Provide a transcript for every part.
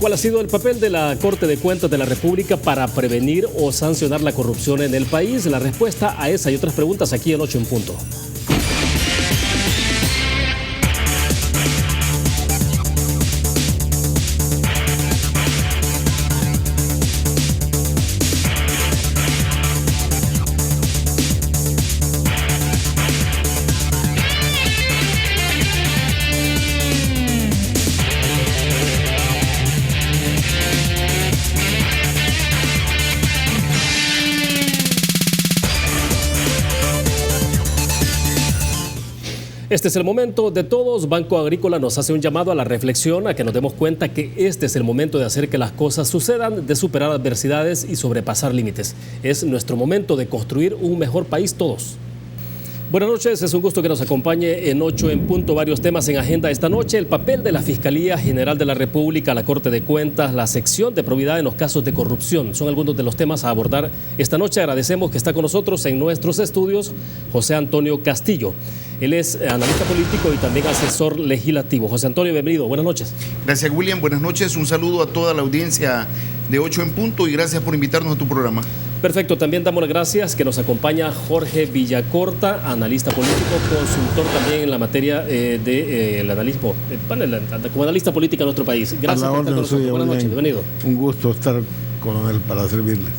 ¿Cuál ha sido el papel de la Corte de Cuentas de la República para prevenir o sancionar la corrupción en el país? La respuesta a esa y otras preguntas aquí en 8 en Punto. Este es el momento de todos. Banco Agrícola nos hace un llamado a la reflexión, a que nos demos cuenta que este es el momento de hacer que las cosas sucedan, de superar adversidades y sobrepasar límites. Es nuestro momento de construir un mejor país todos. Buenas noches, es un gusto que nos acompañe en 8 en Punto. Varios temas en agenda esta noche: el papel de la Fiscalía General de la República, la Corte de Cuentas, la sección de probidad en los casos de corrupción. Son algunos de los temas a abordar esta noche. Agradecemos que está con nosotros en nuestros estudios José Antonio Castillo. Él es analista político y también asesor legislativo. José Antonio, bienvenido. Buenas noches. Gracias, William. Buenas noches. Un saludo a toda la audiencia de 8 en Punto y gracias por invitarnos a tu programa. Perfecto. También damos las gracias que nos acompaña Jorge Villacorta, analista político, consultor también en la materia del analismo, como analista política en nuestro país. Gracias por estar con nosotros. Buenas noches. Bienvenido. Un gusto estar con él para servirles.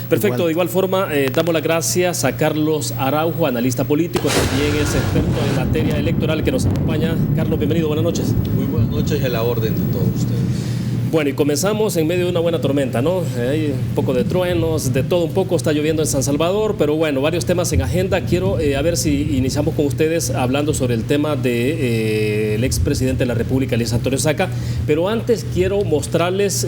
Perfecto, de igual forma damos las gracias a Carlos Araujo, analista político, también es experto en materia electoral, que nos acompaña. Carlos, bienvenido, buenas noches. Muy buenas noches y a la orden de todos ustedes. Bueno, y comenzamos en medio de una buena tormenta, ¿no? Hay un poco de truenos, de todo un poco, está lloviendo en San Salvador, pero bueno, varios temas en agenda. Quiero a ver si iniciamos con ustedes hablando sobre el tema del expresidente de la República, Elías Antonio Saca, pero antes quiero mostrarles,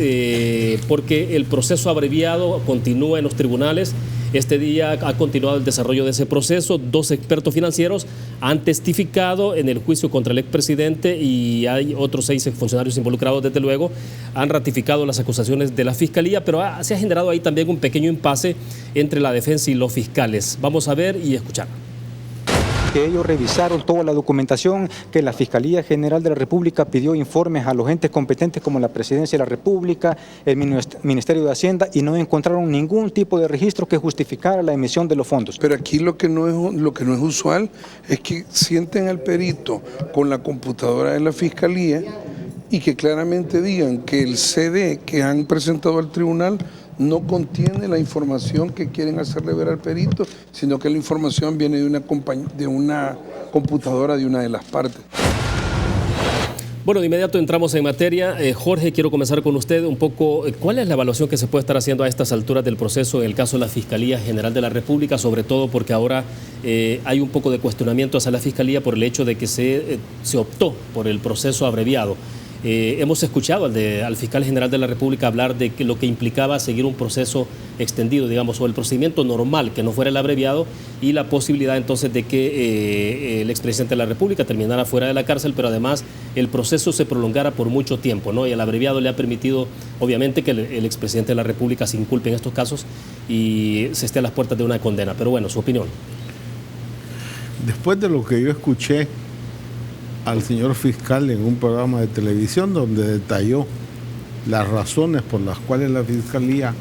porque el proceso abreviado continúa en los tribunales. Este día ha continuado el desarrollo de ese proceso. 2 expertos financieros han testificado en el juicio contra el expresidente y hay otros 6 funcionarios involucrados, desde luego. Han ratificado las acusaciones de la Fiscalía, pero se ha generado ahí también un pequeño impasse entre la defensa y los fiscales. Vamos a ver y escuchar. Que ellos revisaron toda la documentación, que la Fiscalía General de la República pidió informes a los entes competentes como la Presidencia de la República, el Ministerio de Hacienda, y no encontraron ningún tipo de registro que justificara la emisión de los fondos. Pero aquí lo que no es usual es que sienten al perito con la computadora de la Fiscalía y que claramente digan que el CD que han presentado al tribunal no contiene la información que quieren hacerle ver al perito, sino que la información viene de una computadora de una de las partes. Bueno, de inmediato entramos en materia. Jorge, quiero comenzar con usted un poco. ¿Cuál es la evaluación que se puede estar haciendo a estas alturas del proceso en el caso de la Fiscalía General de la República, sobre todo porque ahora hay un poco de cuestionamiento hacia la Fiscalía por el hecho de que se optó por el proceso abreviado? Hemos escuchado al fiscal general de la República hablar de que lo que implicaba seguir un proceso extendido, digamos, o el procedimiento normal, que no fuera el abreviado, y la posibilidad entonces de que el expresidente de la República terminara fuera de la cárcel, pero además el proceso se prolongara por mucho tiempo, ¿no? Y el abreviado le ha permitido, obviamente, que el expresidente de la República se inculpe en estos casos y se esté a las puertas de una condena. Pero bueno, su opinión. Después de lo que yo escuché al señor fiscal en un programa de televisión donde detalló las razones por las cuales la Fiscalía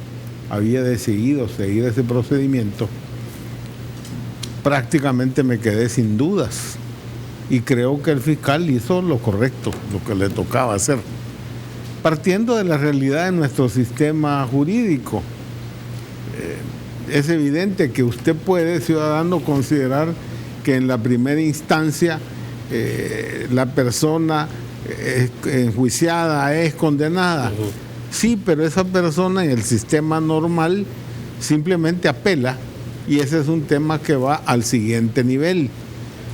había decidido seguir ese procedimiento, prácticamente me quedé sin dudas y creo que el fiscal hizo lo correcto, lo que le tocaba hacer, partiendo de la realidad de nuestro sistema jurídico. Es evidente que usted puede, ciudadano, considerar que en la primera instancia la persona enjuiciada es condenada. Sí, pero esa persona en el sistema normal simplemente apela y ese es un tema que va al siguiente nivel.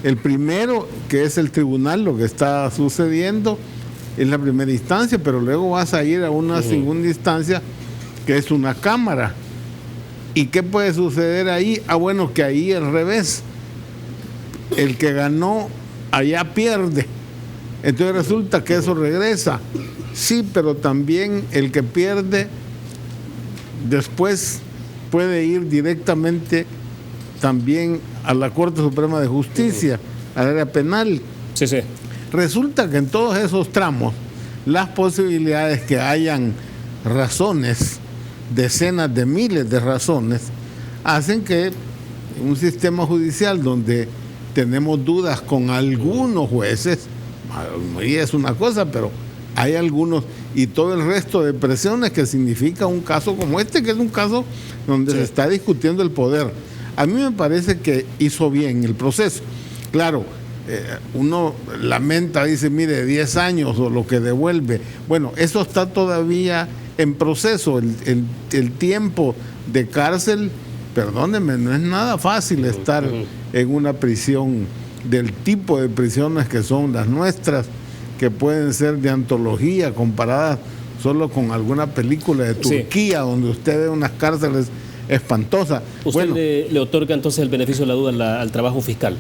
El primero, que es el tribunal, lo que está sucediendo es la primera instancia, pero luego vas a ir a una segunda instancia que es una cámara. ¿Y qué puede suceder ahí? Bueno, que ahí al revés, el que ganó allá pierde, entonces resulta que eso regresa. Sí, pero también el que pierde después puede ir directamente también a la Corte Suprema de Justicia, al área penal. Sí, sí. Resulta que en todos esos tramos las posibilidades que hayan razones, decenas de miles de razones, hacen que un sistema judicial donde tenemos dudas con algunos jueces, y es una cosa, pero hay algunos, y todo el resto de presiones que significa un caso como este, que es un caso donde se está discutiendo el poder. A mí me parece que hizo bien el proceso. Claro, uno lamenta, dice, mire, 10 años o lo que devuelve. Bueno, eso está todavía en proceso. El tiempo de cárcel, perdónenme, no es nada fácil estar en una prisión del tipo de prisiones que son las nuestras, que pueden ser de antología comparadas solo con alguna película de Turquía, donde usted ve unas cárceles espantosas. ¿Usted le otorga entonces el beneficio de la duda al trabajo fiscal?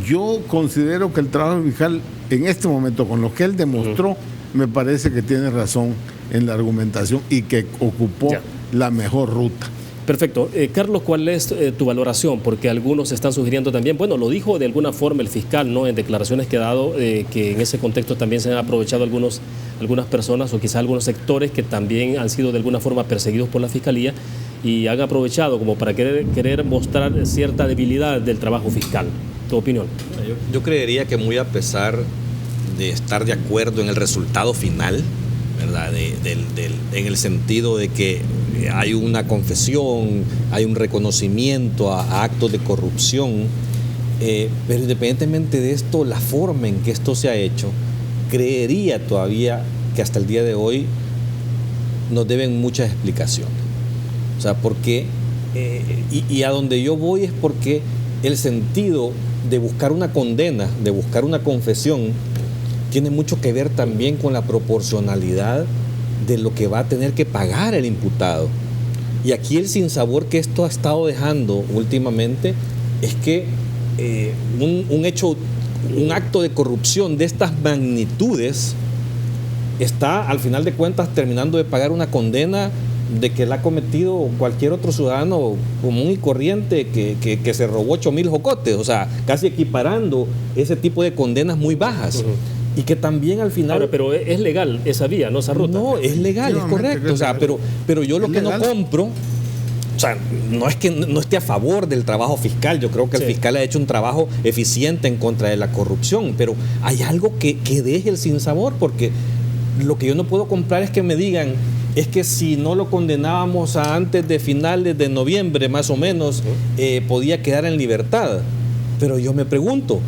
Yo considero que el trabajo fiscal en este momento, con lo que él demostró, me parece que tiene razón en la argumentación y que ocupó la mejor ruta. Perfecto. Carlos, ¿cuál es tu valoración? Porque algunos están sugiriendo también, bueno, lo dijo de alguna forma el fiscal, ¿no?, en declaraciones que ha dado, que en ese contexto también se han aprovechado algunas personas o quizás algunos sectores que también han sido de alguna forma perseguidos por la Fiscalía y han aprovechado como para querer mostrar cierta debilidad del trabajo fiscal. ¿Tu opinión? Yo creería que muy a pesar de estar de acuerdo en el resultado final, ¿verdad?, en el sentido de que hay una confesión, hay un reconocimiento a actos de corrupción, pero independientemente de esto, la forma en que esto se ha hecho, creería todavía que hasta el día de hoy nos deben muchas explicaciones. O sea, porque, y a donde yo voy es porque el sentido de buscar una condena, de buscar una confesión, tiene mucho que ver también con la proporcionalidad de lo que va a tener que pagar el imputado. Y aquí el sinsabor que esto ha estado dejando últimamente es que un acto de corrupción de estas magnitudes está al final de cuentas terminando de pagar una condena de que la ha cometido cualquier otro ciudadano común y corriente que se robó 8,000 jocotes, o sea, casi equiparando ese tipo de condenas muy bajas. Y que también al final... Ahora, pero es legal esa vía, ¿no? Esa ruta. No, es legal, es correcto. O sea, pero yo lo que no compro, o sea, no es que no esté a favor del trabajo fiscal. Yo creo que el fiscal ha hecho un trabajo eficiente en contra de la corrupción, pero hay algo que deje el sinsabor, porque lo que yo no puedo comprar es que me digan, es que si no lo condenábamos a antes de finales de noviembre, más o menos, podía quedar en libertad. Pero yo me pregunto,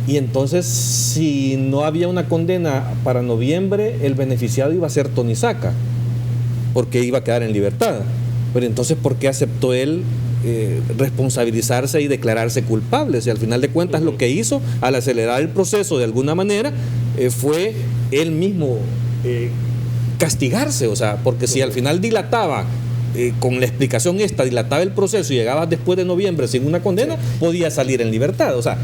y entonces, si no había una condena para noviembre, el beneficiado iba a ser Tony Saca, porque iba a quedar en libertad. Pero entonces, ¿por qué aceptó él responsabilizarse y declararse culpable? Si al final de cuentas lo que hizo al acelerar el proceso de alguna manera fue él mismo castigarse. O sea, porque si al final dilataba, con la explicación esta, dilataba el proceso y llegaba después de noviembre sin una condena, podía salir en libertad. O sea,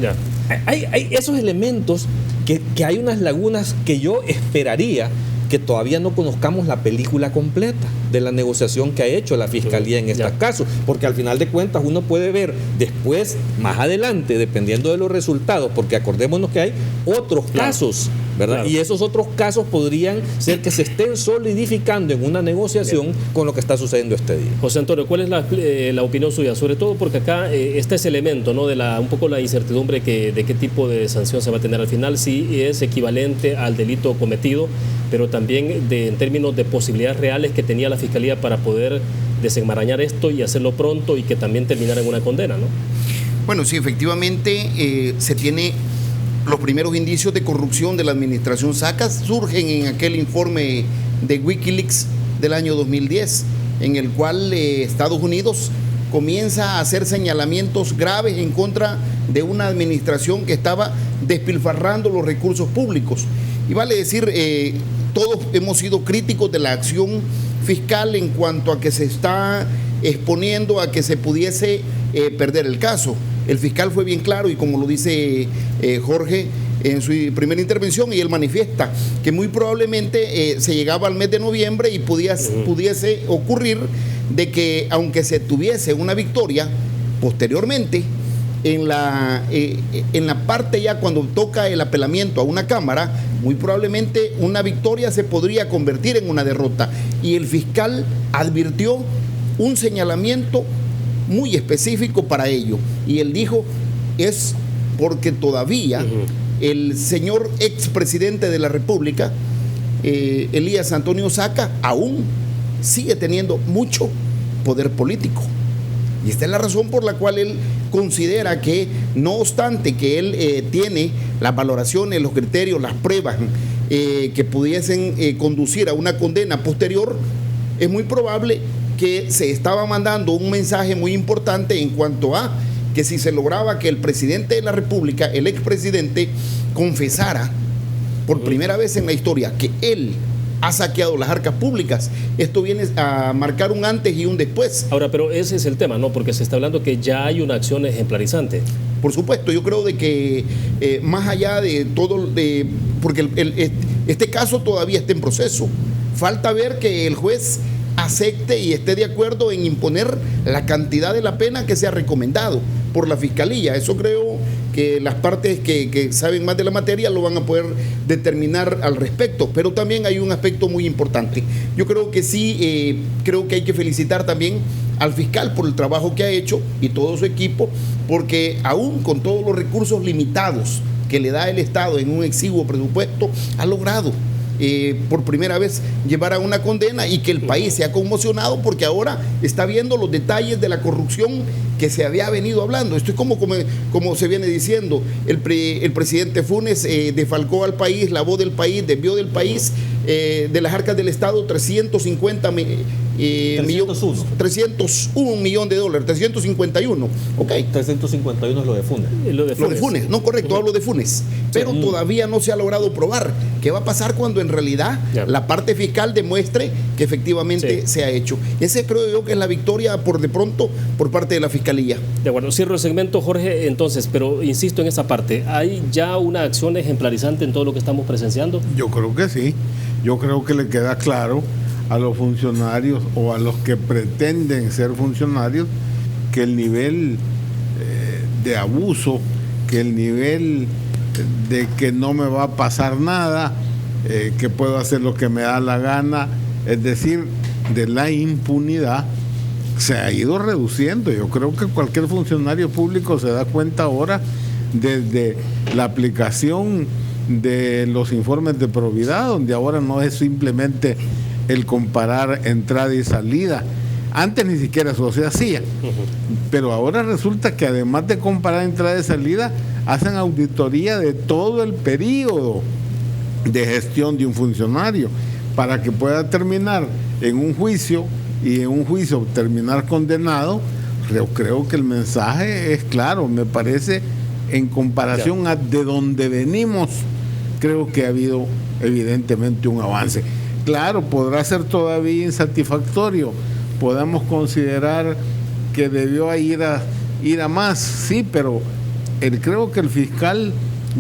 hay esos elementos que hay unas lagunas que yo esperaría que todavía no conozcamos la película completa de la negociación que ha hecho la Fiscalía en estos casos, porque al final de cuentas uno puede ver después, más adelante, dependiendo de los resultados, porque acordémonos que hay otros casos, ¿verdad? Y esos otros casos podrían ser que se estén solidificando en una negociación con lo que está sucediendo este día. José Antonio, ¿cuál es la opinión suya? Sobre todo porque acá está ese elemento, ¿no?, de un poco la incertidumbre de qué tipo de sanción se va a tener al final, si es equivalente al delito cometido, pero también en términos de posibilidades reales que tenía la Fiscalía para poder desenmarañar esto y hacerlo pronto y que también terminara en una condena, ¿no? Bueno, sí, efectivamente se tiene los primeros indicios de corrupción de la administración Saca, surgen en aquel informe de Wikileaks del año 2010, en el cual Estados Unidos comienza a hacer señalamientos graves en contra de una administración que estaba despilfarrando los recursos públicos. Y vale decir, todos hemos sido críticos de la acción fiscal en cuanto a que se está exponiendo a que se pudiese perder el caso. El fiscal fue bien claro y como lo dice Jorge en su primera intervención, y él manifiesta que muy probablemente se llegaba al mes de noviembre y pudiese ocurrir de que aunque se tuviese una victoria posteriormente, en la parte ya cuando toca el apelamiento a una cámara, muy probablemente una victoria se podría convertir en una derrota. Y el fiscal advirtió un señalamiento muy específico para ello. Y él dijo, es porque todavía el señor expresidente de la República, Elías Antonio Saca, aún sigue teniendo mucho poder político. Y esta es la razón por la cual él considera que, no obstante que él tiene las valoraciones, los criterios, las pruebas que pudiesen conducir a una condena posterior, es muy probable que se estaba mandando un mensaje muy importante en cuanto a que si se lograba que el presidente de la República, el expresidente, confesara por primera vez en la historia que él ha saqueado las arcas públicas, esto viene a marcar un antes y un después. Ahora, pero ese es el tema, ¿no? Porque se está hablando que ya hay una acción ejemplarizante. Por supuesto, yo creo de que más allá de todo, porque este caso todavía está en proceso, falta ver que el juez acepte y esté de acuerdo en imponer la cantidad de la pena que sea recomendado por la Fiscalía. Eso creo que las partes que saben más de la materia lo van a poder determinar al respecto, pero también hay un aspecto muy importante. Yo creo que sí, creo que hay que felicitar también al fiscal por el trabajo que ha hecho y todo su equipo, porque aún con todos los recursos limitados que le da el Estado en un exiguo presupuesto, ha logrado por primera vez llevar a una condena y que el país se ha conmocionado porque ahora está viendo los detalles de la corrupción que se había venido hablando. Esto es como se viene diciendo, el presidente Funes defalcó al país, lavó del país, desvió del país, de las arcas del Estado 351 millones de dólares, 351, ¿ok? 351 es lo de Funes. Lo de Funes, no, correcto, hablo de Funes. Pero todavía no se ha logrado probar qué va a pasar cuando en realidad la parte fiscal demuestre que efectivamente se ha hecho. Ese creo yo que es la victoria por de pronto por parte de la Fiscalía. De acuerdo, cierro el segmento, Jorge, entonces, pero insisto en esa parte, ¿hay ya una acción ejemplarizante en todo lo que estamos presenciando? Yo creo que sí. Yo creo que le queda claro a los funcionarios o a los que pretenden ser funcionarios que el nivel de abuso, que el nivel de que no me va a pasar nada, que puedo hacer lo que me da la gana, es decir, de la impunidad, se ha ido reduciendo. Yo creo que cualquier funcionario público se da cuenta ahora, desde la aplicación de los informes de probidad, donde ahora no es simplemente el comparar entrada y salida. Antes ni siquiera eso se hacía, pero ahora resulta que además de comparar entrada y salida, hacen auditoría de todo el periodo de gestión de un funcionario para que pueda terminar en un juicio y en un juicio terminar condenado. Yo creo que el mensaje es claro, me parece, en comparación a de donde venimos, creo que ha habido evidentemente un avance. Claro, podrá ser todavía insatisfactorio, podemos considerar que debió ir a más, sí, pero creo que el fiscal,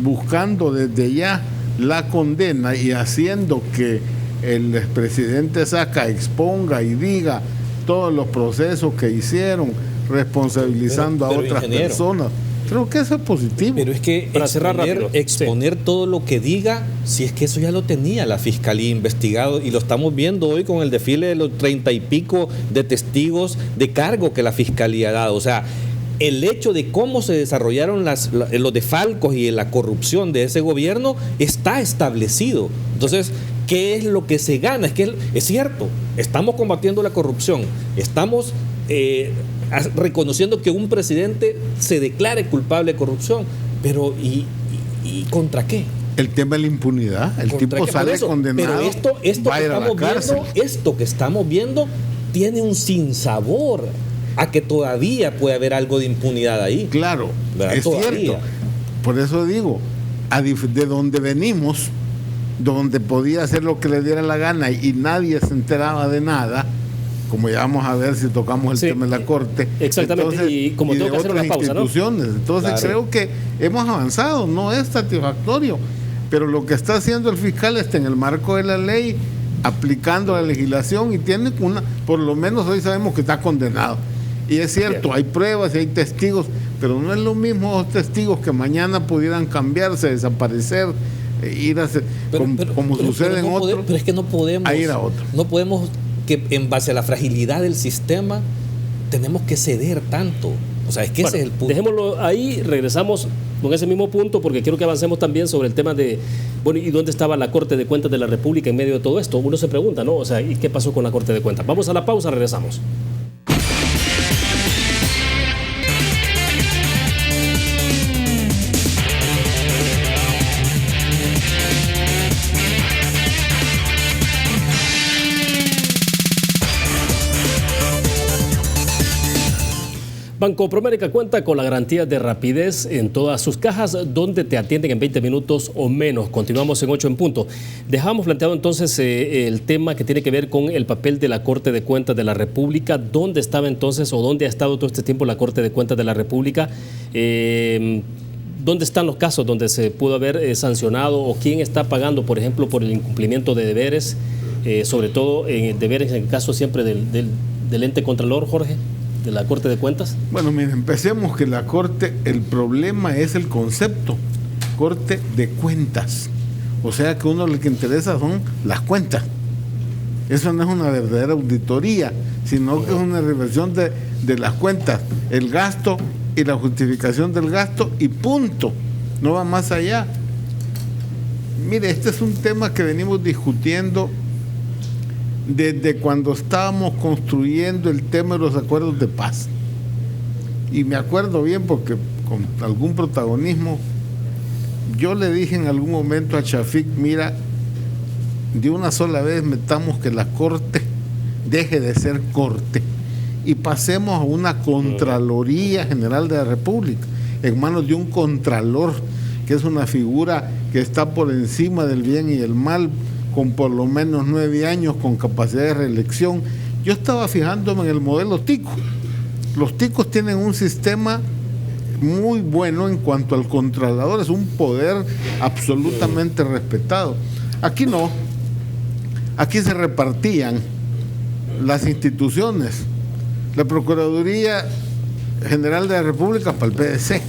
buscando desde ya la condena y haciendo que el expresidente Saca exponga y diga todos los procesos que hicieron, responsabilizando a otras personas. Creo que eso es positivo. Pero es que para cerrar rápido, exponer todo lo que diga, si es que eso ya lo tenía la Fiscalía investigado y lo estamos viendo hoy con el desfile de los 30 y pico de testigos de cargo que la Fiscalía ha dado. O sea, el hecho de cómo se desarrollaron los desfalcos y la corrupción de ese gobierno está establecido. Entonces, ¿qué es lo que se gana? Es que es cierto, estamos combatiendo la corrupción, estamos reconociendo que un presidente se declare culpable de corrupción, pero ¿y contra qué? El tema de la impunidad, el tipo sale condenado, pero esto que estamos viendo tiene un sinsabor a que todavía puede haber algo de impunidad ahí. Claro, es cierto. Por eso digo, de donde venimos, donde podía hacer lo que le diera la gana y nadie se enteraba de nada, como ya vamos a ver si tocamos el tema de la Corte. Exactamente, entonces, y como tengo que hacer una pausa, ¿no? Entonces creo que hemos avanzado, no es satisfactorio, pero lo que está haciendo el fiscal está en el marco de la ley, aplicando la legislación y tiene por lo menos hoy sabemos que está condenado. Y es cierto, hay pruebas y hay testigos, pero no es lo mismo los testigos que mañana pudieran cambiarse, desaparecer, ir a hacer, como sucede en otros. Pero es que no podemos, a ir a otro. No podemos, que en base a la fragilidad del sistema, tenemos que ceder tanto. O sea, es que ese es el punto. Dejémoslo ahí, regresamos con ese mismo punto, porque quiero que avancemos también sobre el tema de, bueno, ¿y dónde estaba la Corte de Cuentas de la República en medio de todo esto? Uno se pregunta, ¿no? O sea, ¿y qué pasó con la Corte de Cuentas? Vamos a la pausa, regresamos. Banco Promérica cuenta con la garantía de rapidez en todas sus cajas, donde te atienden en 20 minutos o menos. Continuamos en 8 en punto. Dejamos planteado entonces el tema que tiene que ver con el papel de la Corte de Cuentas de la República. ¿Dónde estaba entonces o dónde ha estado todo este tiempo la Corte de Cuentas de la República? ¿Dónde están los casos donde se pudo haber sancionado o quién está pagando, por ejemplo, por el incumplimiento de deberes, sobre todo deberes en el caso siempre del ente contralor, Jorge, de la Corte de Cuentas? Bueno, miren, empecemos que la Corte, el problema es el concepto, Corte de Cuentas. O sea que uno lo que interesa son las cuentas. Eso no es una verdadera auditoría, sino que es una revisión de las cuentas, el gasto y la justificación del gasto y punto. No va más allá. Mire, este es un tema que venimos discutiendo desde cuando estábamos construyendo el tema de los acuerdos de paz. Y me acuerdo bien porque con algún protagonismo yo le dije en algún momento a Chafik, mira, de una sola vez metamos que la Corte deje de ser Corte y pasemos a una Contraloría General de la República en manos de un Contralor, que es una figura que está por encima del bien y el mal, con por lo menos 9 años, con capacidad de reelección. Yo estaba fijándome en el modelo tico. Los ticos tienen un sistema muy bueno en cuanto al controlador, es un poder absolutamente respetado. Aquí no, aquí se repartían las instituciones. La Procuraduría General de la República para el PDC,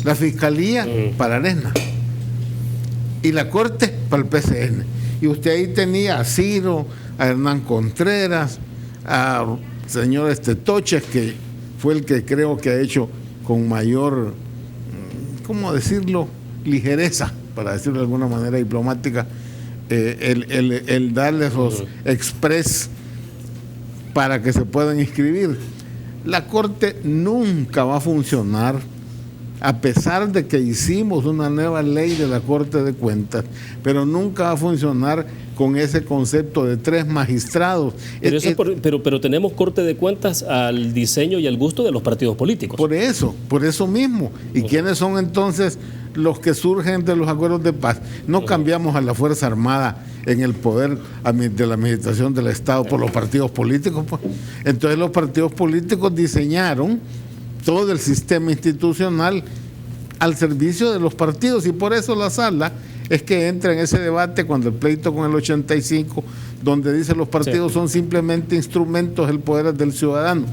la Fiscalía para Arena y la Corte para el PCN. Y usted ahí tenía a Ciro, a Hernán Contreras, a señor Toches, que fue el que creo que ha hecho con mayor, ¿cómo decirlo?, ligereza, para decirlo de alguna manera diplomática, el darles los express para que se puedan inscribir. La Corte nunca va a funcionar, a pesar de que hicimos una nueva ley de la Corte de Cuentas, pero nunca va a funcionar con ese concepto de 3 magistrados. Pero tenemos Corte de Cuentas al diseño y al gusto de los partidos políticos. Por eso mismo. ¿Y quiénes son entonces los que surgen de los acuerdos de paz? No cambiamos a la Fuerza Armada en el poder de la administración del Estado por los partidos políticos, pues. Entonces los partidos políticos diseñaron todo el sistema institucional al servicio de los partidos, y por eso la sala es que entra en ese debate cuando el pleito con el 85, donde dice los partidos son simplemente instrumentos del poder del ciudadano,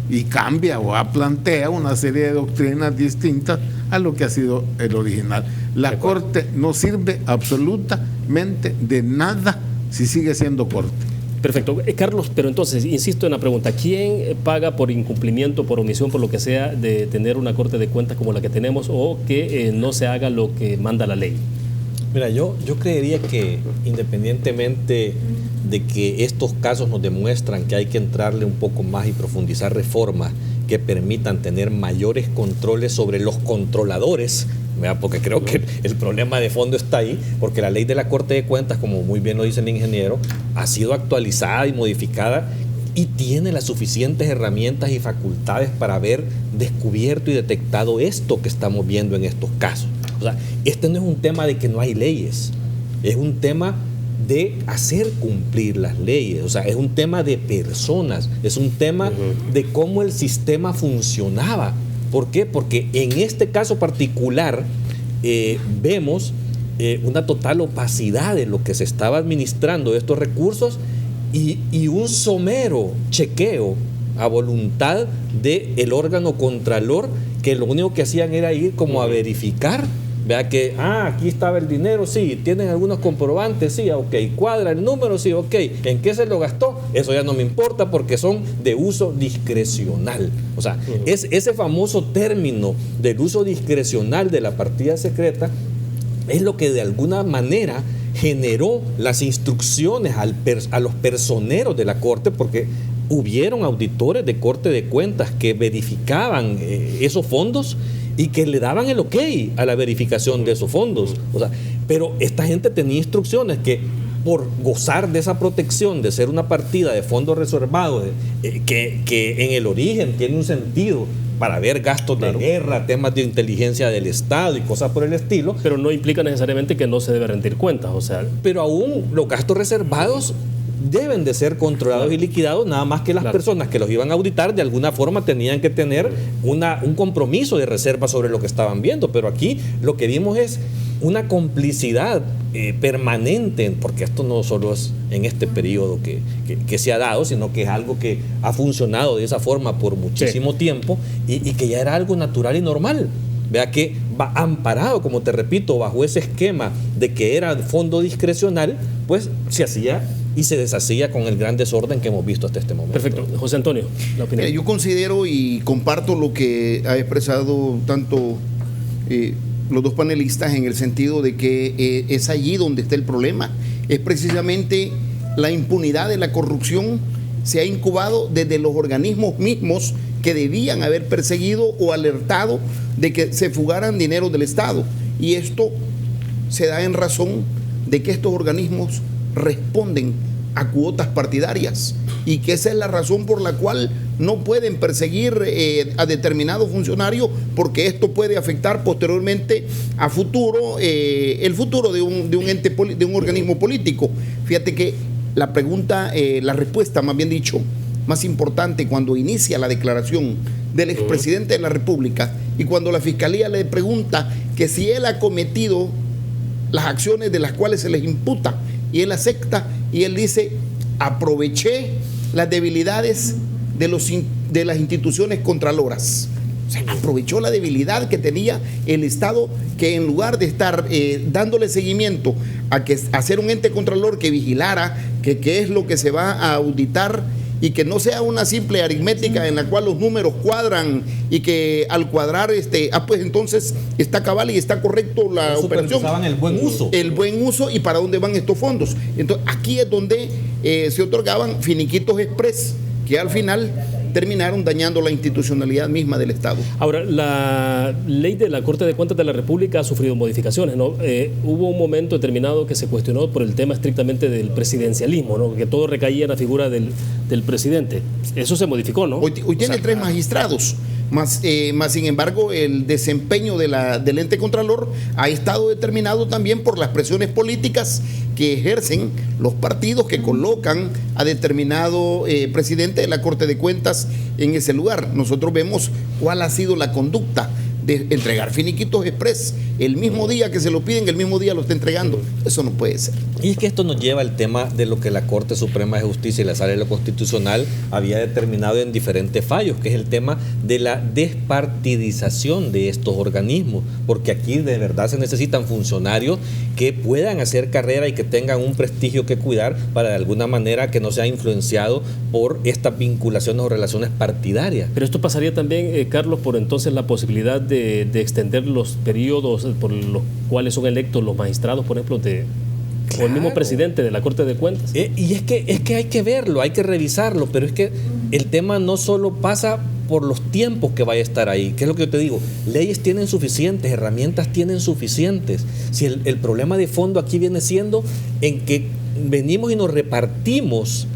y cambia o plantea una serie de doctrinas distintas a lo que ha sido el original. La Corte no sirve absolutamente de nada si sigue siendo Corte. Perfecto. Carlos, pero entonces, insisto en la pregunta, ¿quién paga por incumplimiento, por omisión, por lo que sea, de tener una Corte de Cuentas como la que tenemos o que no se haga lo que manda la ley? Mira, yo creería que independientemente de que estos casos nos demuestran que hay que entrarle un poco más y profundizar reformas que permitan tener mayores controles sobre los controladores, ¿verdad? Porque creo que el problema de fondo está ahí, porque la ley de la Corte de Cuentas, como muy bien lo dice el ingeniero, ha sido actualizada y modificada y tiene las suficientes herramientas y facultades para haber descubierto y detectado esto que estamos viendo en estos casos. O sea, este no es un tema de que no hay leyes, es un tema de hacer cumplir las leyes, o sea, es un tema de personas, es un tema de cómo el sistema funcionaba. ¿Por qué? Porque en este caso particular vemos una total opacidad de lo que se estaba administrando de estos recursos y un somero chequeo a voluntad del órgano contralor, que lo único que hacían era ir como a verificar. Vea que, aquí estaba el dinero, sí, tienen algunos comprobantes, sí, ok, cuadra el número, sí, ok, ¿en qué se lo gastó? Eso ya no me importa porque son de uso discrecional. O sea, es ese famoso término del uso discrecional de la partida secreta es lo que de alguna manera generó las instrucciones a los personeros de la Corte, porque hubieron auditores de Corte de Cuentas que verificaban esos fondos y que le daban el ok a la verificación de esos fondos. O sea, pero esta gente tenía instrucciones que, por gozar de esa protección de ser una partida de fondos reservados, que en el origen tiene un sentido para ver gastos de guerra, temas de inteligencia del Estado y cosas por el estilo. Pero no implica necesariamente que no se debe rendir cuentas, o sea. Pero aún los gastos reservados deben de ser controlados y liquidados, nada más que las personas que los iban a auditar de alguna forma tenían que tener un compromiso de reserva sobre lo que estaban viendo. Pero aquí lo que vimos es una complicidad permanente, porque esto no solo es en este periodo que se ha dado, sino que es algo que ha funcionado de esa forma por muchísimo tiempo y que ya era algo natural y normal. Vea que va amparado, como te repito, bajo ese esquema de que era fondo discrecional, pues se hacía y se deshacía con el gran desorden que hemos visto hasta este momento. Perfecto. José Antonio, la opinión. Yo considero y comparto lo que ha expresado tanto los dos panelistas, en el sentido de que es allí donde está el problema. Es precisamente la impunidad de la corrupción se ha incubado desde los organismos mismos que debían haber perseguido o alertado de que se fugaran dinero del Estado. Y esto se da en razón de que estos organismos responden a cuotas partidarias y que esa es la razón por la cual no pueden perseguir a determinados funcionarios, porque esto puede afectar posteriormente a futuro el futuro de un ente, de un organismo político. Fíjate que la pregunta, la respuesta, más bien dicho, más importante cuando inicia la declaración del expresidente de la República y cuando la Fiscalía le pregunta que si él ha cometido las acciones de las cuales se les imputa, y él acepta y él dice: aproveché las debilidades de las instituciones contraloras. O sea, aprovechó la debilidad que tenía el Estado, que en lugar de estar dándole seguimiento a hacer un ente contralor que vigilara qué es lo que se va a auditar, y que no sea una simple aritmética en la cual los números cuadran y que al cuadrar pues entonces está cabal y está correcto la operación. El buen uso. El buen uso y para dónde van estos fondos. Entonces aquí es donde se otorgaban finiquitos express que al final terminaron dañando la institucionalidad misma del Estado. Ahora, la ley de la Corte de Cuentas de la República ha sufrido modificaciones, ¿no? Hubo un momento determinado que se cuestionó por el tema estrictamente del presidencialismo, ¿no? Que todo recaía en la figura del presidente. Eso se modificó, ¿no? Hoy tiene 3 magistrados. Más sin embargo, el desempeño del ente contralor ha estado determinado también por las presiones políticas que ejercen los partidos que colocan a determinado presidente de la Corte de Cuentas en ese lugar. Nosotros vemos cuál ha sido la conducta de entregar finiquitos express el mismo día que se lo piden, el mismo día lo está entregando. Eso no puede ser. Y es que esto nos lleva al tema de lo que la Corte Suprema de Justicia y la Sala de lo Constitucional había determinado en diferentes fallos, que es el tema de la despartidización de estos organismos, porque aquí de verdad se necesitan funcionarios que puedan hacer carrera y que tengan un prestigio que cuidar para de alguna manera que no sea influenciado por estas vinculaciones o relaciones partidarias. Pero esto pasaría también, Carlos, por entonces la posibilidad de extender los periodos por los cuales son electos los magistrados, por ejemplo, o el mismo presidente de la Corte de Cuentas. Y es que hay que verlo, hay que revisarlo, pero es que el tema no solo pasa por los tiempos que vaya a estar ahí, que es lo que yo te digo, leyes tienen suficientes, herramientas tienen suficientes. Si el problema de fondo aquí viene siendo en que venimos y nos repartimos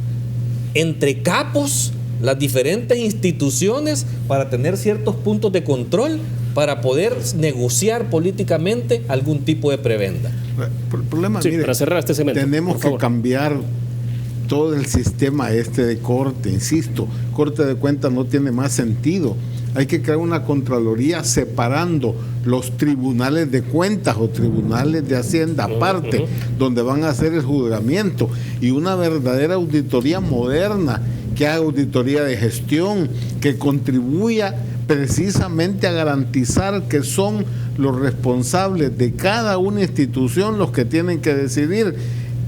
entre capos las diferentes instituciones para tener ciertos puntos de control, para poder negociar políticamente algún tipo de prebenda. El problema, sí, mire, para cerrar este segmento, tenemos que cambiar todo el sistema de corte, insisto, Corte de Cuentas no tiene más sentido. Hay que crear una Contraloría separando los tribunales de cuentas o tribunales de Hacienda aparte, donde van a hacer el juzgamiento, y una verdadera auditoría moderna que haga auditoría de gestión, que contribuya precisamente a garantizar que son los responsables de cada una institución los que tienen que decidir,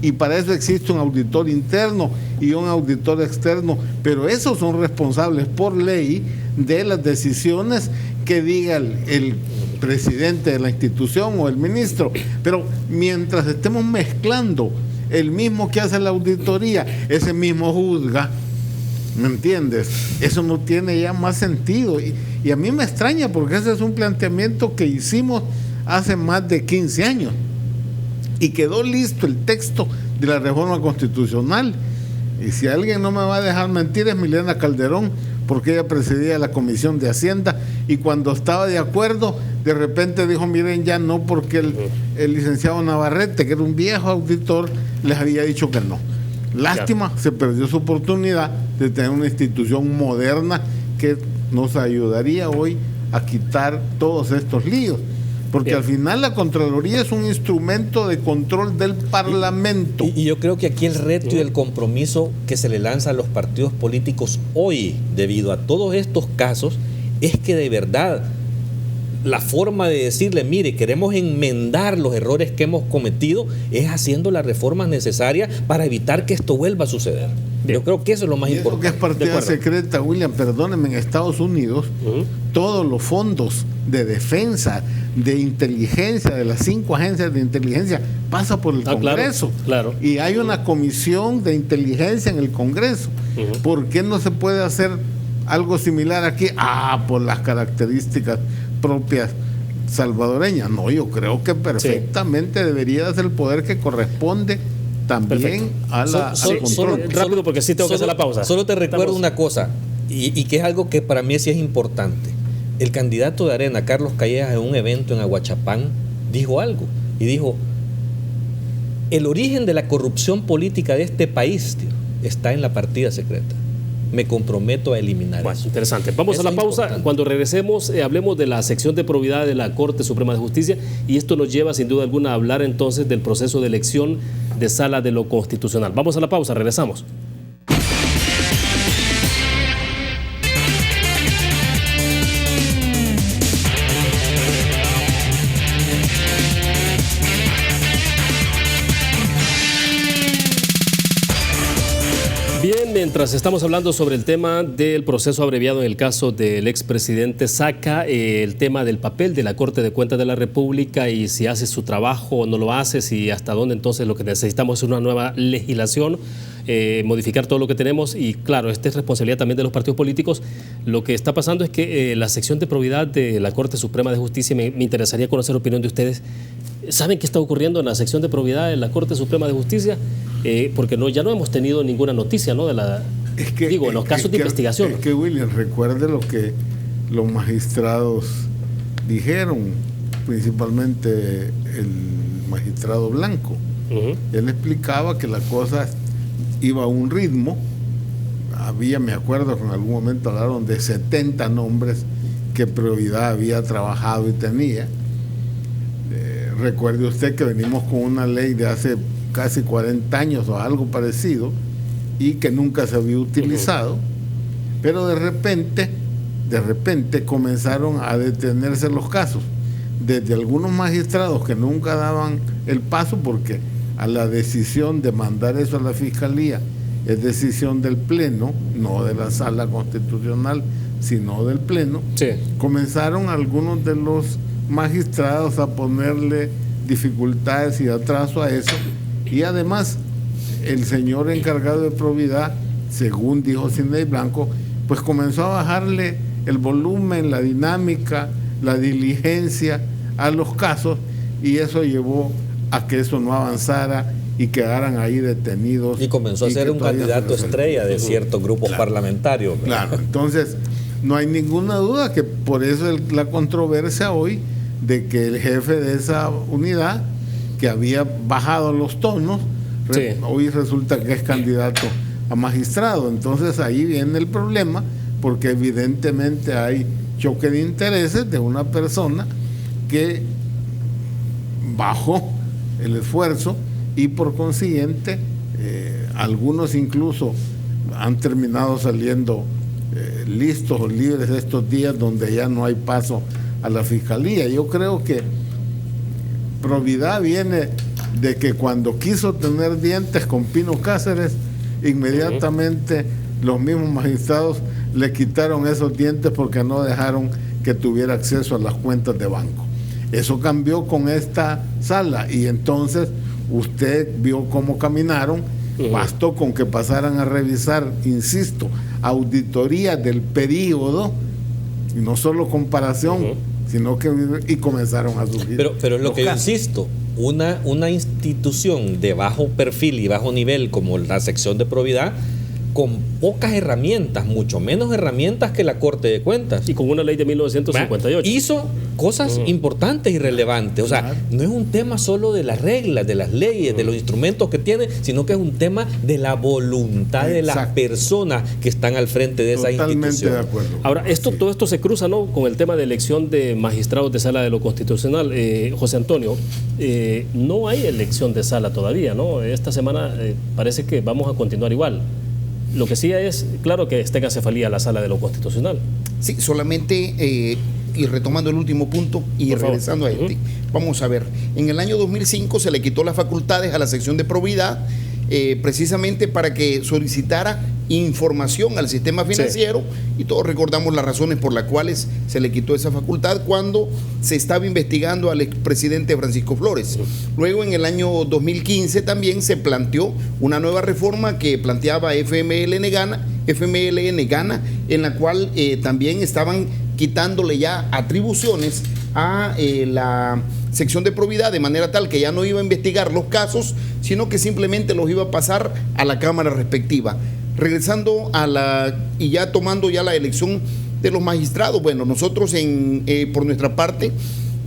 y para eso existe un auditor interno y un auditor externo, pero esos son responsables por ley de las decisiones que diga el presidente de la institución o el ministro. Pero mientras estemos mezclando el mismo que hace la auditoría, ese mismo juzga, ¿me entiendes? Eso no tiene ya más sentido. Y a mí me extraña porque ese es un planteamiento que hicimos hace más de 15 años. Y quedó listo el texto de la reforma constitucional. Y si alguien no me va a dejar mentir es Milena Calderón, porque ella presidía la Comisión de Hacienda, y cuando estaba de acuerdo, de repente dijo, miren, ya no, porque el licenciado Navarrete, que era un viejo auditor, les había dicho que no. Lástima, se perdió su oportunidad de tener una institución moderna que nos ayudaría hoy a quitar todos estos líos. Porque al final la Contraloría es un instrumento de control del Parlamento. Y yo creo que aquí el reto y el compromiso que se le lanza a los partidos políticos hoy, debido a todos estos casos, es que de verdad la forma de decirle, mire, queremos enmendar los errores que hemos cometido, es haciendo las reformas necesarias para evitar que esto vuelva a suceder. Yo creo que eso es lo más importante. Que es partida secreta, William, perdónenme, en Estados Unidos, todos los fondos de defensa, de inteligencia, de las 5 agencias de inteligencia, pasa por el Congreso. Claro. Y hay una comisión de inteligencia en el Congreso. ¿Por qué no se puede hacer algo similar aquí? Por las características propias salvadoreñas. No, yo creo que perfectamente debería ser el poder que corresponde también a la al control. Rápido, porque sí tengo que hacer la pausa. Solo te recuerdo una cosa, y que es algo que para mí sí es importante. El candidato de Arena, Carlos Callejas, en un evento en Aguachapán, dijo algo, y dijo, el origen de la corrupción política de este país, tío, está en la partida secreta. Me comprometo a eliminar eso. Interesante. Vamos a la pausa. Importante. Cuando regresemos, hablemos de la sección de probidad de la Corte Suprema de Justicia, y esto nos lleva sin duda alguna a hablar entonces del proceso de elección de Sala de lo Constitucional. Vamos a la pausa, regresamos. Bien, mientras estamos hablando sobre el tema del proceso abreviado en el caso del expresidente Saca, el tema del papel de la Corte de Cuentas de la República y si hace su trabajo o no lo hace, si hasta dónde entonces lo que necesitamos es una nueva legislación, modificar todo lo que tenemos, y claro, esta es responsabilidad también de los partidos políticos. Lo que está pasando es que la sección de probidad de la Corte Suprema de Justicia, me interesaría conocer la opinión de ustedes. ¿Saben qué está ocurriendo en la sección de probidad de la Corte Suprema de Justicia? Porque ya no hemos tenido ninguna noticia, ¿no? En los casos de investigación. Es que, William, recuerde lo que los magistrados dijeron, principalmente el magistrado Blanco. Él explicaba que la cosa iba a un ritmo. Me acuerdo que en algún momento hablaron de 70 nombres que probidad había trabajado y tenía. Recuerde usted que venimos con una ley de hace casi 40 años o algo parecido y que nunca se había utilizado, pero de repente comenzaron a detenerse los casos, desde algunos magistrados que nunca daban el paso, porque a la decisión de mandar eso a la Fiscalía es decisión del Pleno, no de la Sala Constitucional, sino del Pleno. Sí. Comenzaron algunos de los magistrados a ponerle dificultades y atraso a eso, y además el señor encargado de probidad, según dijo Sidney Blanco, pues comenzó a bajarle el volumen, la dinámica, la diligencia a los casos, y eso llevó a que eso no avanzara y quedaran ahí detenidos. Y comenzó a ser un candidato estrella de ciertos grupos parlamentarios. Claro, entonces no hay ninguna duda que por eso la controversia hoy de que el jefe de esa unidad, que había bajado los tonos, hoy resulta que es candidato a magistrado. Entonces ahí viene el problema, porque evidentemente hay choque de intereses de una persona que bajó el esfuerzo y por consiguiente algunos incluso han terminado saliendo listos o libres estos días donde ya no hay paso a la fiscalía. Yo creo que probidad viene de que cuando quiso tener dientes con Pino Cáceres, inmediatamente los mismos magistrados le quitaron esos dientes porque no dejaron que tuviera acceso a las cuentas de banco. Eso cambió con esta sala y entonces usted vio cómo caminaron. Bastó con que pasaran a revisar, insisto, auditoría del periodo, y no solo comparación, sino que y comenzaron a surgir. Pero es lo que yo insisto, una institución de bajo perfil y bajo nivel como la sección de probidad, con pocas herramientas, mucho menos herramientas que la Corte de Cuentas. Y con una ley de 1958. Hizo cosas importantes y relevantes. O sea, no es un tema solo de las reglas, de las leyes, de los instrumentos que tiene, sino que es un tema de la voluntad de las personas que están al frente de esa institución. Totalmente de acuerdo. Ahora, todo esto se cruza, ¿no?, con el tema de elección de magistrados de sala de lo constitucional. José Antonio, no hay elección de sala todavía, ¿no? Esta semana parece que vamos a continuar igual. Lo que sí es, claro, que tenga cefalía la sala de lo constitucional. Sí, solamente, y retomando el último punto y regresando a este, vamos a ver, en el año 2005 se le quitó las facultades a la sección de probidad, precisamente para que solicitara información al sistema financiero, y todos recordamos las razones por las cuales se le quitó esa facultad cuando se estaba investigando al expresidente Francisco Flores. Luego, en el año 2015 también se planteó una nueva reforma que planteaba FMLN Gana, en la cual también estaban quitándole ya atribuciones a la sección de probidad, de manera tal que ya no iba a investigar los casos, sino que simplemente los iba a pasar a la Cámara respectiva. Regresando y ya tomando ya la elección de los magistrados, bueno, nosotros por nuestra parte,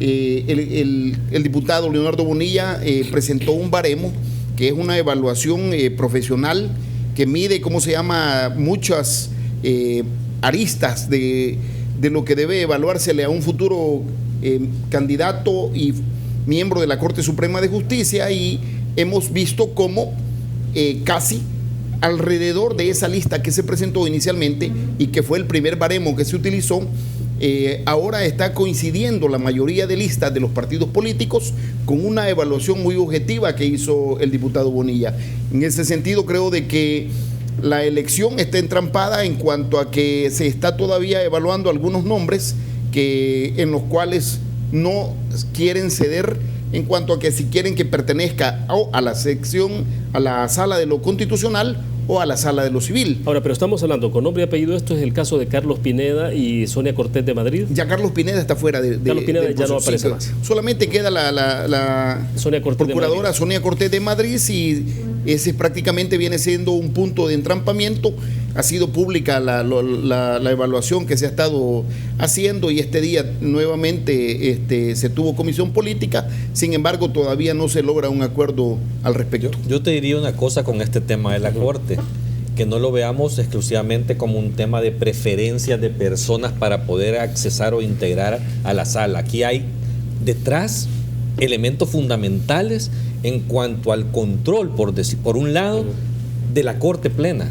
el diputado Leonardo Bonilla presentó un baremo, que es una evaluación profesional que mide, muchas aristas de lo que debe evaluársele a un futuro candidato y miembro de la Corte Suprema de Justicia, y hemos visto cómo casi alrededor de esa lista que se presentó inicialmente y que fue el primer baremo que se utilizó, ahora está coincidiendo la mayoría de listas de los partidos políticos con una evaluación muy objetiva que hizo el diputado Bonilla. En ese sentido, creo de que la elección está entrampada en cuanto a que se está todavía evaluando algunos nombres en los cuales no quieren ceder, en cuanto a que si quieren que pertenezca a la sección, a la sala de lo constitucional o a la sala de lo civil. Ahora, pero estamos hablando con nombre y apellido. Esto es el caso de Carlos Pineda y Sonia Cortés de Madrid. Ya Carlos Pineda está fuera Carlos Pineda ya no aparece más. Solamente queda la Sonia Cortés procuradora Sonia Cortés de Madrid, y ese prácticamente viene siendo un punto de entrampamiento. Ha sido pública la evaluación que se ha estado haciendo, y este día nuevamente se tuvo comisión política. Sin embargo, todavía no se logra un acuerdo al respecto. Yo te diría una cosa con este tema de la Corte, que no lo veamos exclusivamente como un tema de preferencias de personas para poder accesar o integrar a la sala. Aquí hay detrás elementos fundamentales en cuanto al control, por un lado, de la Corte Plena,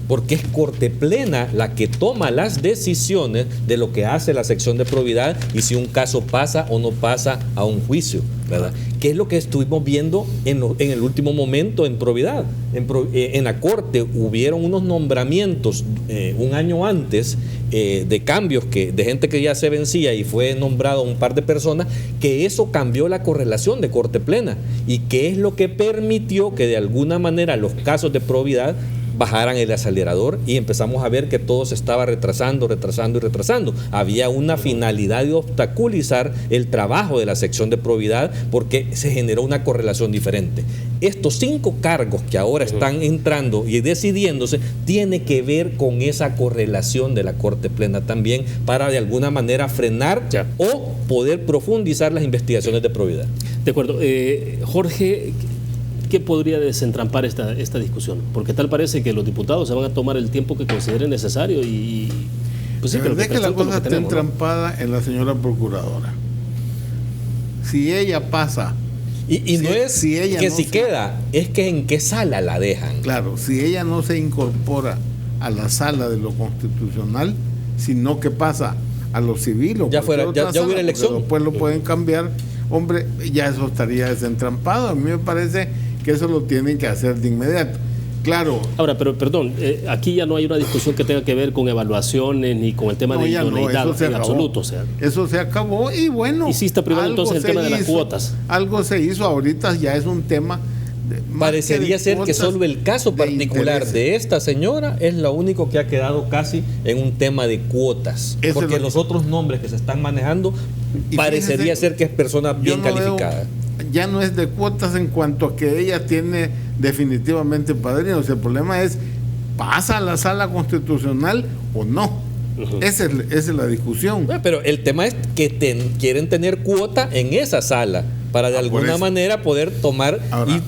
porque es Corte Plena la que toma las decisiones de lo que hace la sección de probidad y si un caso pasa o no pasa a un juicio, ¿verdad? ¿Qué es lo que estuvimos viendo en el último momento en probidad? En la Corte hubieron unos nombramientos un año antes de cambios de gente que ya se vencía, y fue nombrado un par de personas, que eso cambió la correlación de Corte Plena, y que es lo que permitió que de alguna manera los casos de probidad bajaran el acelerador, y empezamos a ver que todo se estaba retrasando. Había una finalidad de obstaculizar el trabajo de la sección de probidad, porque se generó una correlación diferente. Estos 5 cargos que ahora están entrando y decidiéndose tiene que ver con esa correlación de la Corte Plena también, para de alguna manera frenar o poder profundizar las investigaciones de probidad. De acuerdo. Jorge, ¿qué podría desentrampar esta discusión? Porque tal parece que los diputados se van a tomar el tiempo que consideren necesario y pues sí, pero que la cosa está entrampada, ¿no?, en la señora procuradora. Si ella pasa, y no es que si queda, es que en qué sala la dejan. Claro, si ella no se incorpora a la sala de lo constitucional, sino que pasa a lo civil o ya hubiera elección. Después lo pueden cambiar. Hombre, ya eso estaría desentrampado. A mí me parece que eso lo tienen que hacer de inmediato. Claro. Ahora, pero perdón, aquí ya no hay una discusión que tenga que ver con evaluaciones ni con el tema de idoneidad en absoluto. O sea, eso se acabó y bueno. Y sí está privado entonces el tema de las cuotas. Algo se hizo, ahorita ya es un tema. Parecería ser que solo el caso particular de esta señora es lo único que ha quedado casi en un tema de cuotas. Porque los otros nombres que se están manejando parecería ser que es persona bien calificada. Ya no es de cuotas en cuanto a que ella tiene definitivamente padrinos. El problema es, ¿pasa a la sala constitucional o no? Esa es la discusión. Pero el tema es que quieren tener cuota en esa sala para de alguna manera poder tomar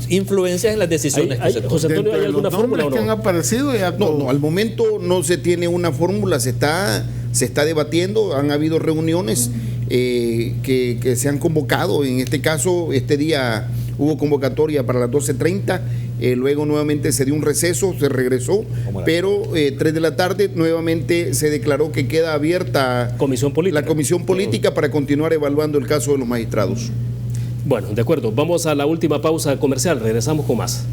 influencias en las decisiones que se toman. José Antonio, ¿hay alguna fórmula o no? Que han aparecido ya no, al momento no se tiene una fórmula, se está debatiendo, han habido reuniones que se han convocado. En este caso, este día hubo convocatoria para las 12:30, luego nuevamente se dio un receso, se regresó, pero 3 de la tarde nuevamente se declaró que queda abierta la comisión política para continuar evaluando el caso de los magistrados. Bueno, de acuerdo, vamos a la última pausa comercial, regresamos con más.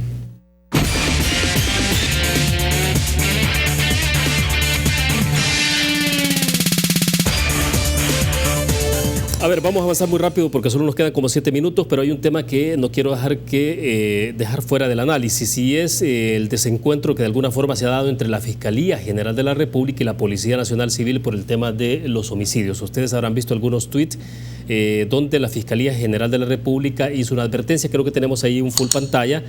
A ver, vamos a avanzar muy rápido porque solo nos quedan como 7 minutos, pero hay un tema que no quiero dejar fuera del análisis, y es el desencuentro que de alguna forma se ha dado entre la Fiscalía General de la República y la Policía Nacional Civil por el tema de los homicidios. Ustedes habrán visto algunos tweets donde la Fiscalía General de la República hizo una advertencia, creo que tenemos ahí un full pantalla,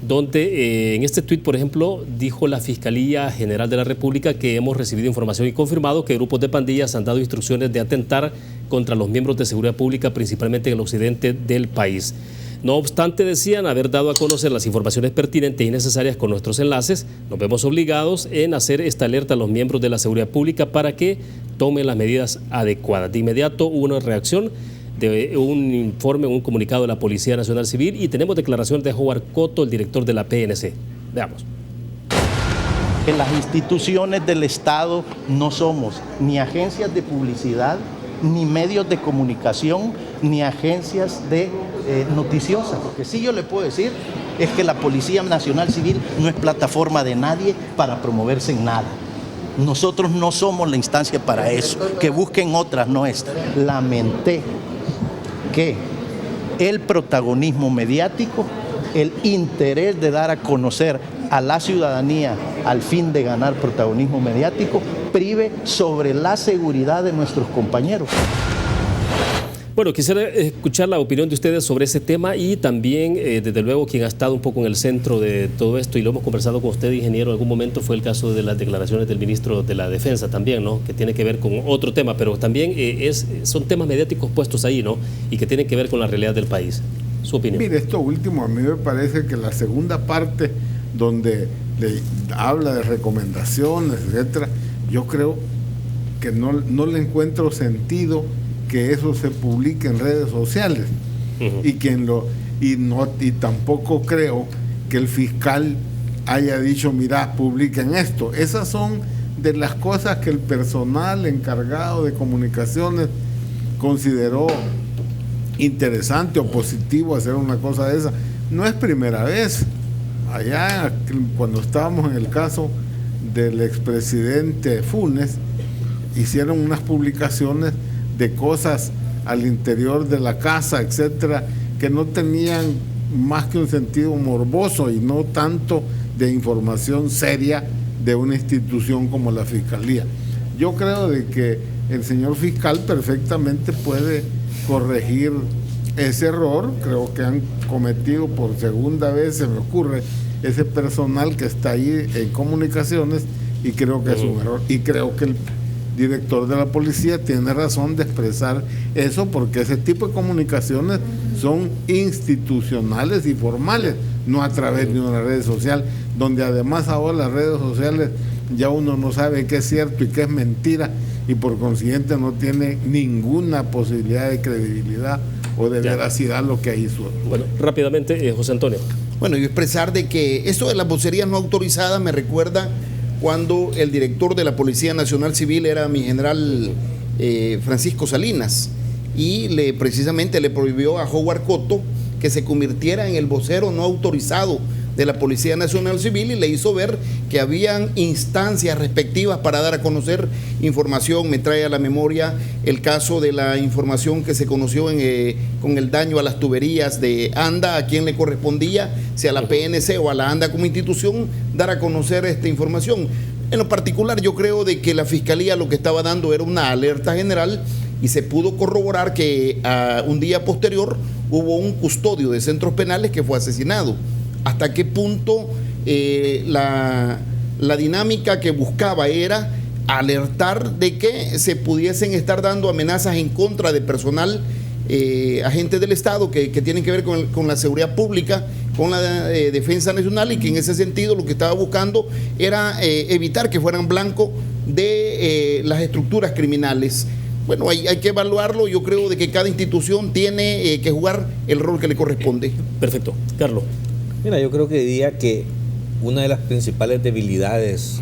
donde en este tuit, por ejemplo, dijo la Fiscalía General de la República que hemos recibido información y confirmado que grupos de pandillas han dado instrucciones de atentar contra los miembros de seguridad pública, principalmente en el occidente del país. No obstante, decían haber dado a conocer las informaciones pertinentes y necesarias con nuestros enlaces, nos vemos obligados en hacer esta alerta a los miembros de la seguridad pública para que tomen las medidas adecuadas. De inmediato hubo una reacción de un informe, un comunicado de la Policía Nacional Civil, y tenemos declaración de Howard Cotto, el director de la PNC. Veamos. En las instituciones del Estado no somos ni agencias de publicidad, ni medios de comunicación, ni agencias de noticiosas. Lo que sí yo le puedo decir es que la Policía Nacional Civil no es plataforma de nadie para promoverse en nada. Nosotros no somos la instancia para eso, que busquen otras, no esta. Lamenté que el protagonismo mediático, el interés de dar a conocer a la ciudadanía al fin de ganar protagonismo mediático, prive sobre la seguridad de nuestros compañeros. Bueno, quisiera escuchar la opinión de ustedes sobre ese tema, y también, desde luego, quien ha estado un poco en el centro de todo esto, y lo hemos conversado con usted, ingeniero, en algún momento, fue el caso de las declaraciones del ministro de la Defensa también, ¿no? Que tiene que ver con otro tema, pero también son temas mediáticos puestos ahí, ¿no? Y que tienen que ver con la realidad del país. Su opinión. Mire, esto último, a mí me parece que la segunda parte, donde habla de recomendaciones, etcétera, yo creo que no le encuentro sentido que eso se publique en redes sociales. Y tampoco creo que el fiscal haya dicho, mira, publiquen esto. Esas son de las cosas que el personal encargado de comunicaciones consideró interesante o positivo hacer una cosa de esa. No es primera vez. Allá, cuando estábamos en el caso del expresidente Funes, hicieron unas publicaciones de cosas al interior de la casa, etcétera, que no tenían más que un sentido morboso y no tanto de información seria de una institución como la Fiscalía. Yo creo de que el señor fiscal perfectamente puede corregir ese error. Creo que han cometido por segunda vez, se me ocurre, ese personal que está ahí en comunicaciones, y creo que es un error. Y creo que el director de la policía tiene razón de expresar eso, porque ese tipo de comunicaciones son institucionales y formales, no a través de una red social, donde además ahora las redes sociales ya uno no sabe qué es cierto y qué es mentira, y por consiguiente no tiene ninguna posibilidad de credibilidad o de veracidad lo que hizo. Bueno, rápidamente, José Antonio. Bueno, yo expresar de que esto de las vocerías no autorizadas me recuerda cuando el director de la Policía Nacional Civil era mi general Francisco Salinas, y precisamente le prohibió a Howard Cotto que se convirtiera en el vocero no autorizado de la Policía Nacional Civil, y le hizo ver que habían instancias respectivas para dar a conocer información. Me trae a la memoria el caso de la información que se conoció con el daño a las tuberías de ANDA, a quién le correspondía, si a la PNC o a la ANDA como institución, dar a conocer esta información. En lo particular, yo creo de que la Fiscalía lo que estaba dando era una alerta general, y se pudo corroborar que un día posterior hubo un custodio de centros penales que fue asesinado. ¿Hasta qué punto la dinámica que buscaba era alertar de que se pudiesen estar dando amenazas en contra de personal, agentes del Estado que tienen que ver con la seguridad pública, con la defensa nacional, y que en ese sentido lo que estaba buscando era evitar que fueran blanco de las estructuras criminales? Bueno, hay que evaluarlo. Yo creo de que cada institución tiene que jugar el rol que le corresponde. Perfecto. Carlos. Mira, yo creo que diría que una de las principales debilidades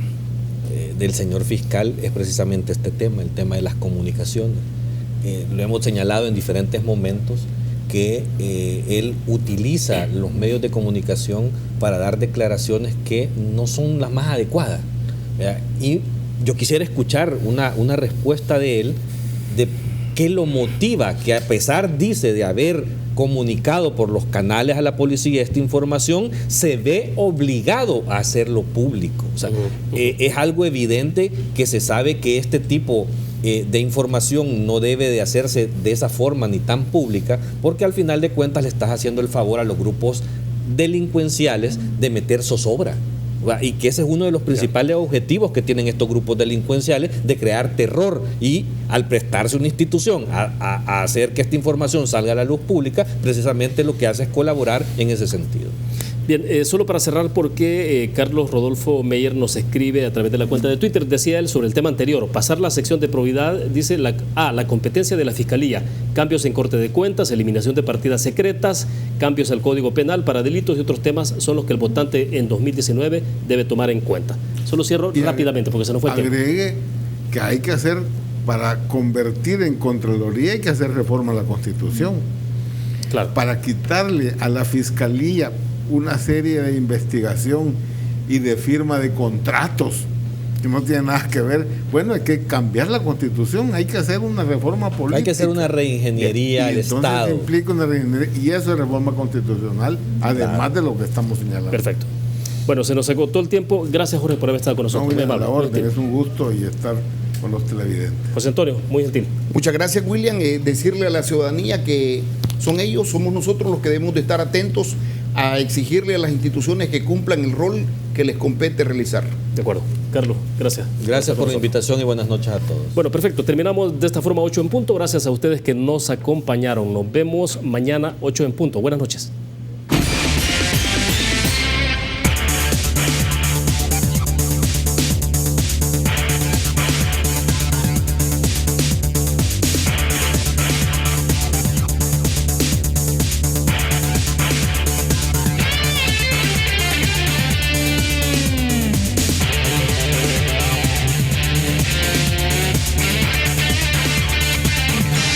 del señor fiscal es precisamente este tema, el tema de las comunicaciones. Lo hemos señalado en diferentes momentos, que él utiliza los medios de comunicación para dar declaraciones que no son las más adecuadas, ¿verdad? Y yo quisiera escuchar una respuesta de él de qué lo motiva, que a pesar, dice, de haber comunicado por los canales a la policía esta información, se ve obligado a hacerlo público. O sea, es algo evidente que se sabe que este tipo de información no debe de hacerse de esa forma ni tan pública, porque al final de cuentas le estás haciendo el favor a los grupos delincuenciales de meter zozobra. Y que ese es uno de los principales objetivos que tienen estos grupos delincuenciales, de crear terror, y al prestarse una institución a hacer que esta información salga a la luz pública, precisamente lo que hace es colaborar en ese sentido. Bien, solo para cerrar, porque Carlos Rodolfo Meyer nos escribe a través de la cuenta de Twitter, decía él sobre el tema anterior, pasar la sección de probidad, dice la competencia de la Fiscalía, cambios en corte de cuentas, eliminación de partidas secretas, cambios al Código Penal para delitos y otros temas son los que el votante en 2019 debe tomar en cuenta. Solo cierro rápidamente porque se nos fue el tiempo. Agregue que hay que hacer, para convertir en Contraloría, hay que hacer reforma a la Constitución. Claro. Para quitarle a la Fiscalía una serie de investigación y de firma de contratos que no tienen nada que ver. Bueno, hay que cambiar la Constitución, hay que hacer una reforma política. Hay que hacer una reingeniería del Estado. Implica una reingeniería, y eso es reforma constitucional, además de lo que estamos señalando. Perfecto. Bueno, se nos agotó el tiempo. Gracias, Jorge, por haber estado con nosotros. No, a la orden, es un gusto y estar con los televidentes. José Antonio, muy gentil. Muchas gracias, William. Decirle a la ciudadanía que somos nosotros los que debemos de estar atentos a exigirle a las instituciones que cumplan el rol que les compete realizar. De acuerdo. Carlos, gracias. Gracias por la invitación y buenas noches a todos. Bueno, perfecto. Terminamos de esta forma 8 en punto. Gracias a ustedes que nos acompañaron. Nos vemos mañana 8 en punto. Buenas noches.